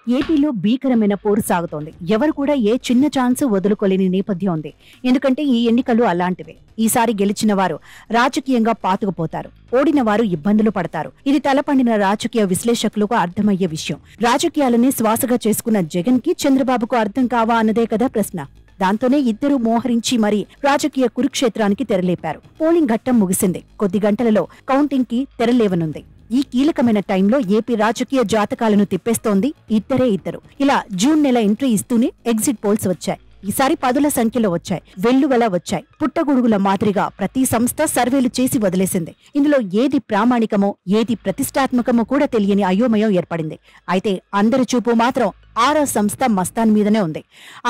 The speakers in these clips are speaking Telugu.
ఏపీలో భీకరమైన పోరు సాగుతోంది. ఎవరు కూడా ఏ చిన్న ఛాన్స్ వదులుకోలేని నేపథ్యం ఉంది. ఎందుకంటే ఈ ఎన్నికలు అలాంటివే. ఈసారి గెలిచిన వారు రాజకీయంగా పాతుకుపోతారు, ఓడిన వారు ఇబ్బందులు పడతారు. ఇది తలపండిన రాజకీయ విశ్లేషకులకు అర్థమయ్యే విషయం. రాజకీయాలని శ్వాసగా చేసుకున్న జగన్ కి చంద్రబాబుకు అర్థం కావా అన్నదే కదా ప్రశ్న. దాంతోనే ఇద్దరూ మోహరించి మరీ రాజకీయ కురుక్షేత్రానికి తెరలేపారు. పోలింగ్ ఘట్టం ముగిసింది. కొద్ది గంటలలో కౌంటింగ్ కి తెరలేవనుంది. ఈ కీలకమైన టైంలో ఏపీ రాజకీయ జాతకాలను తిప్పేస్తోంది ఇద్దరు. ఇలా జూన్ నెల ఎంట్రీ ఇస్తూనే ఎగ్జిట్ పోల్స్ వచ్చాయి. ఈసారి పదుల సంఖ్యలో వచ్చాయి, వెల్లువలా వచ్చాయి. పుట్టగొడుగుల మాదిరిగా ప్రతి సంస్థ సర్వేలు చేసి వదిలేసింది. ఇందులో ఏది ప్రామాణికమో ఏది ప్రతిష్టాత్మకమో కూడా తెలియని అయోమయం ఏర్పడింది. అయితే అందరి చూపు మాత్రం ఆరా సంస్థ మస్తాన్ మీదనే ఉంది.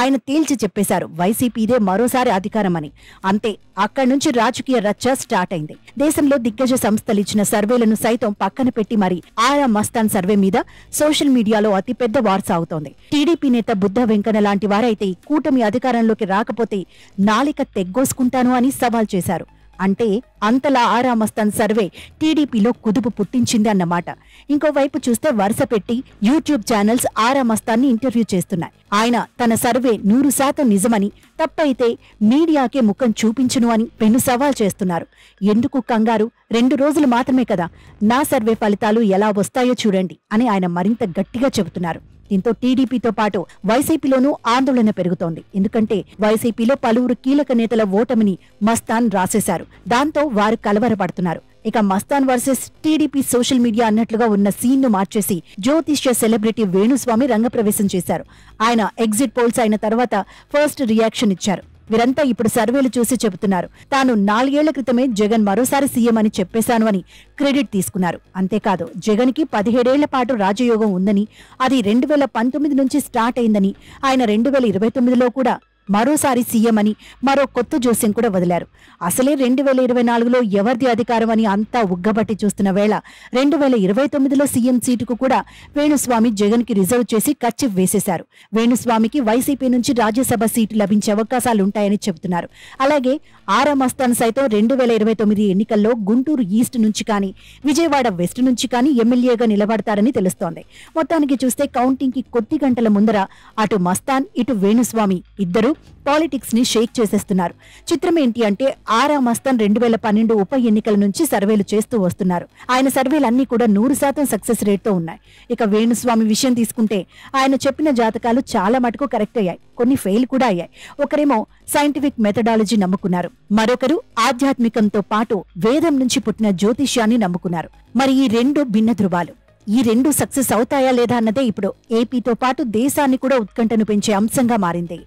ఆయన తేల్చి చెప్పేశారు, వైసీపీదే మరోసారి అధికారమని. అంతే, అక్కడి నుంచి రాజకీయ రచ్చ స్టార్ట్ అయింది. దేశంలో దిగ్గజ సంస్థలు ఇచ్చిన సర్వేలను సైతం పక్కన పెట్టి మరి ఆరా మస్తాన్ సర్వే మీద సోషల్ మీడియాలో అతిపెద్ద వార్ సాగుతోంది. టీడీపీ నేత బుద్ధ వెంకన్న లాంటి వారైతే కూటమి అధికారంలోకి రాకపోతే నాలిక తెగ్గోసుకుంటాను అని సవాల్ చేశారు. అంటే అంతలా ఆరా మస్తాన్ సర్వే టీడీపీలో కుదుపు పుట్టించింది అన్నమాట. ఇంకోవైపు చూస్తే వరుస పెట్టి యూట్యూబ్ ఛానల్స్ ఆరా మస్తాన్ని ఇంటర్వ్యూ చేస్తున్నాయి. ఆయన తన సర్వే 100% నిజమని, తప్పైతే మీడియాకే ముఖం చూపించును అని పెను సవాల్ చేస్తున్నారు. ఎందుకు కంగారు, 2 రోజులు మాత్రమే కదా, నా సర్వే ఫలితాలు ఎలా వస్తాయో చూడండి అని ఆయన మరింత గట్టిగా చెబుతున్నారు. దీంతో టీడీపీతో పాటు వైసీపీలోనూ ఆందోళన పెరుగుతోంది. ఎందుకంటే వైసీపీలో పలువురు కీలక నేతల ఓటమిని మస్తాన్ రాసేశారు. దాంతో వారు కలవరపడుతున్నారు. ఇక Mastan versus TDP social media అన్నట్లుగా ఉన్న సీన్ ను మార్చేసి జ్యోతిష్య సెలబ్రిటీ వేణుస్వామి రంగప్రవేశం చేశారు. ఆయన ఎగ్జిట్ పోల్స్ అయిన తర్వాత ఫస్ట్ రియాక్షన్ ఇచ్చారు. వీరంతా ఇప్పుడు సర్వేలు చూసి చెబుతున్నారు, తాను 4 ఏళ్ల క్రితమే జగన్ మరోసారి సీఎం అని చెప్పేశాను అని క్రెడిట్ తీసుకున్నారు. అంతేకాదు, జగన్ కి 17 ఏళ్ల పాటు రాజయోగం ఉందని, అది 2019 నుంచి స్టార్ట్ అయిందని, ఆయన 2029లో కూడా మరోసారి సీఎం అని మరో కొత్త జోస్యం కూడా వదిలారు. అసలే 2024లో ఎవరిది అధికారం అని అంతా ఉగ్గబట్టి చూస్తున్న వేళ 2029లో సీఎం సీటుకు కూడా వేణుస్వామి జగన్ కి రిజర్వ్ చేసి కచ్చిఫ్ వేసేశారు. వేణుస్వామికి వైసీపీ నుంచి రాజ్యసభ సీటు లభించే అవకాశాలుంటాయని చెబుతున్నారు. అలాగే ఆరా మస్తాన్ సైతం 2029 ఎన్నికల్లో గుంటూరు ఈస్ట్ నుంచి కానీ విజయవాడ వెస్ట్ నుంచి కానీ ఎమ్మెల్యేగా నిలబడతారని తెలుస్తోంది. మొత్తానికి చూస్తే కౌంటింగ్ కి కొద్ది గంటల ముందర అటు మస్తాన్ ఇటు వేణుస్వామి ఇద్దరు పాలిటిక్స్ ని షేక్ చేసేస్తున్నారు. చిత్రం ఏంటి అంటే, ఆరా మస్తాన్ 2012 ఉప ఎన్నికల నుంచి సర్వేలు చేస్తూ వస్తున్నారు. ఆయన సర్వేలన్నీ కూడా 100% సక్సెస్ రేట్ తో ఉన్నాయి. ఇక వేణుస్వామి విషయం తీసుకుంటే ఆయన చెప్పిన జాతకాలు చాలా మటుకు కరెక్ట్ అయ్యాయి, కొన్ని ఫెయిల్ కూడా అయ్యాయి. ఒకరేమో సైంటిఫిక్ మెథడాలజీ నమ్ముకున్నారు, మరొకరు ఆధ్యాత్మికంతో పాటు వేదం నుంచి పుట్టిన జ్యోతిష్యాన్ని నమ్ముకున్నారు. మరి ఈ 2 భిన్న ధృవాలు, ఈ 2 సక్సెస్ అవుతాయా లేదా అన్నదే ఇప్పుడు ఏపీతో పాటు దేశాన్ని కూడా ఉత్కంఠను పెంచే అంశంగా మారింది.